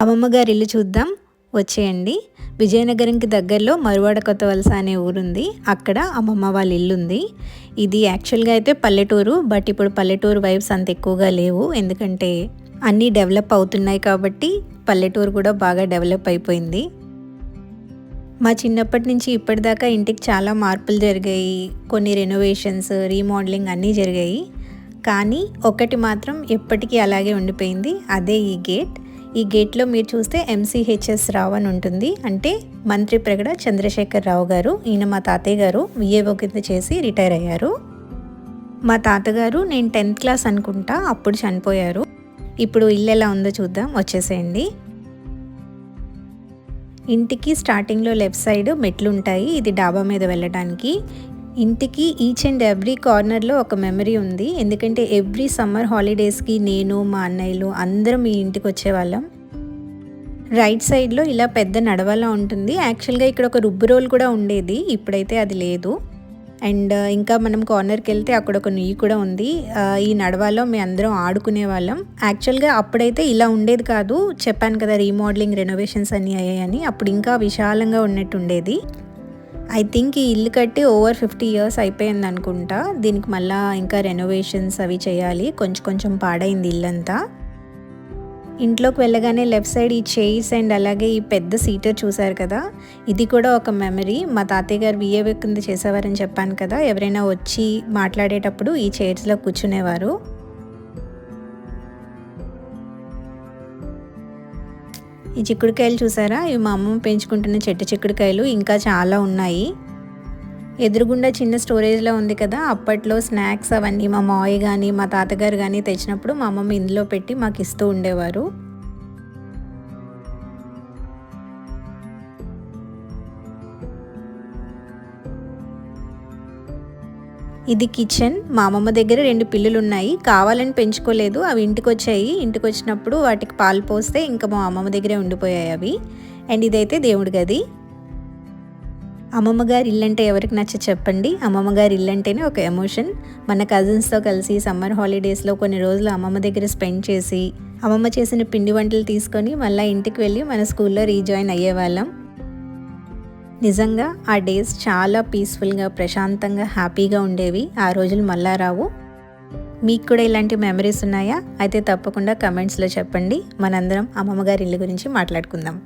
అమ్మమ్మ గారి ఇల్లు చూద్దాం వచ్చేయండి. విజయనగరంకి దగ్గరలో మరువాడ కొత్త వలస అనే ఊరుంది. అక్కడ అమ్మమ్మ వాళ్ళ ఇల్లు ఉంది. ఇది యాక్చువల్గా అయితే పల్లెటూరు, బట్ ఇప్పుడు పల్లెటూరు వైబ్స్ అంత ఎక్కువగా లేవు. ఎందుకంటే అన్నీ డెవలప్ అవుతున్నాయి కాబట్టి పల్లెటూరు కూడా బాగా డెవలప్ అయిపోయింది. మా చిన్నప్పటి నుంచి ఇప్పటిదాకా ఇంటికి చాలా మార్పులు జరిగాయి. కొన్ని రెనోవేషన్స్, రీమోడలింగ్ అన్నీ జరిగాయి. కానీ ఒకటి మాత్రం ఎప్పటికీ అలాగే ఉండిపోయింది, అదే ఈ గేట్. ఈ గేట్లో మీరు చూస్తే MCHS రావు అని ఉంటుంది. అంటే మంత్రి ప్రగడ చంద్రశేఖర్ రావు గారు. ఈయన మా తాతయ్య గారు VAO కింద చేసి రిటైర్ అయ్యారు. మా తాతగారు నేను 10th క్లాస్ అనుకుంటా అప్పుడు చనిపోయారు. ఇప్పుడు ఇల్లు ఎలా ఉందో చూద్దాం వచ్చేసేయండి. ఇంటికి స్టార్టింగ్లో లెఫ్ట్ సైడ్ మెట్లు ఉంటాయి. ఇది డాబా మీద వెళ్ళడానికి. ఇంటికి ఈచ్ అండ్ ఎవ్రీ కార్నర్లో ఒక మెమరీ ఉంది. ఎందుకంటే ఎవ్రీ సమ్మర్ హాలిడేస్కి నేను, మా అన్నయ్యలు అందరం ఈ ఇంటికి వచ్చేవాళ్ళం. రైట్ సైడ్లో ఇలా పెద్ద నడవల ఉంటుంది. యాక్చువల్గా ఇక్కడ ఒక రుబ్బు రోల్ కూడా ఉండేది, ఇప్పుడైతే అది లేదు. అండ్ ఇంకా మనం కార్నర్కి వెళ్తే అక్కడ ఒక నుయ్యి కూడా ఉంది. ఈ నడవలో మేము అందరం ఆడుకునే వాళ్ళం. యాక్చువల్గా అప్పుడైతే ఇలా ఉండేది కాదు. చెప్పాను కదా రీమోడలింగ్, రెనోవేషన్స్ అన్నీ అయ్యాయని. అప్పుడు ఇంకా విశాలంగా ఉన్నట్టు ఉండేది. ఐ థింక్ ఈ ఇల్లు కట్టి ఓవర్ 50 years అయిపోయింది అనుకుంటా. దీనికి మళ్ళీ ఇంకా రెనోవేషన్స్ అవి చేయాలి. కొంచెం పాడైంది ఇల్లంతా. ఇంట్లోకి వెళ్ళగానే లెఫ్ట్ సైడ్ ఈ చైర్స్ అండ్ అలాగే ఈ పెద్ద సీటర్ చూసారు కదా, ఇది కూడా ఒక మెమరీ. మా తాతయ్య గారు VAO కింద చేసేవారని చెప్పాను కదా, ఎవరైనా వచ్చి మాట్లాడేటప్పుడు ఈ చైర్స్లో కూర్చునేవారు. ఈ చిక్కుడుకాయలు చూసారా, ఇవి మా అమ్మమ్మ పెంచుకుంటున్న చెట్టు చిక్కుడుకాయలు. ఇంకా చాలా ఉన్నాయి. ఎదురుగుండా చిన్న స్టోరేజ్లో ఉంది కదా, అప్పట్లో స్నాక్స్ అవన్నీ మా మావయ్య కానీ మా తాతగారు కానీ తెచ్చినప్పుడు మా అమ్మమ్మ ఇందులో పెట్టి మాకు ఇస్తూ ఉండేవారు. ఇది కిచెన్. మా అమ్మమ్మ దగ్గర 2 పిల్లులు ఉన్నాయి. కావాలని పెంచుకోలేదు, అవి ఇంటికి వచ్చాయి. ఇంటికి వచ్చినప్పుడు వాటికి పాలు పోస్తే ఇంకా మా అమ్మమ్మ దగ్గరే ఉండిపోయాయి అవి. అండ్ ఇదైతే దేవుడి గది. అమ్మమ్మ గారి ఇల్లు అంటే ఎవరికి నచ్చ చెప్పండి. అమ్మమ్మ గారి ఇల్లు అంటేనే ఒక ఎమోషన్. మన కజిన్స్తో కలిసి సమ్మర్ హాలిడేస్లో కొన్ని రోజులు అమ్మమ్మ దగ్గర స్పెండ్ చేసి అమ్మమ్మ చేసిన పిండి వంటలు తీసుకొని మళ్ళీ ఇంటికి వెళ్ళి మన స్కూల్లో రీజాయిన్ అయ్యేవాళ్ళం. నిజంగా ఆ డేస్ చాలా పీస్ఫుల్గా, ప్రశాంతంగా, హ్యాపీగా ఉండేవి. ఆ రోజులు మళ్ళా రావు. మీకు కూడా ఇలాంటి మెమరీస్ ఉన్నాయా? అయితే తప్పకుండా కమెంట్స్లో చెప్పండి. మనందరం అమ్మమ్మ గారి ఇల్లు గురించి మాట్లాడుకుందాం.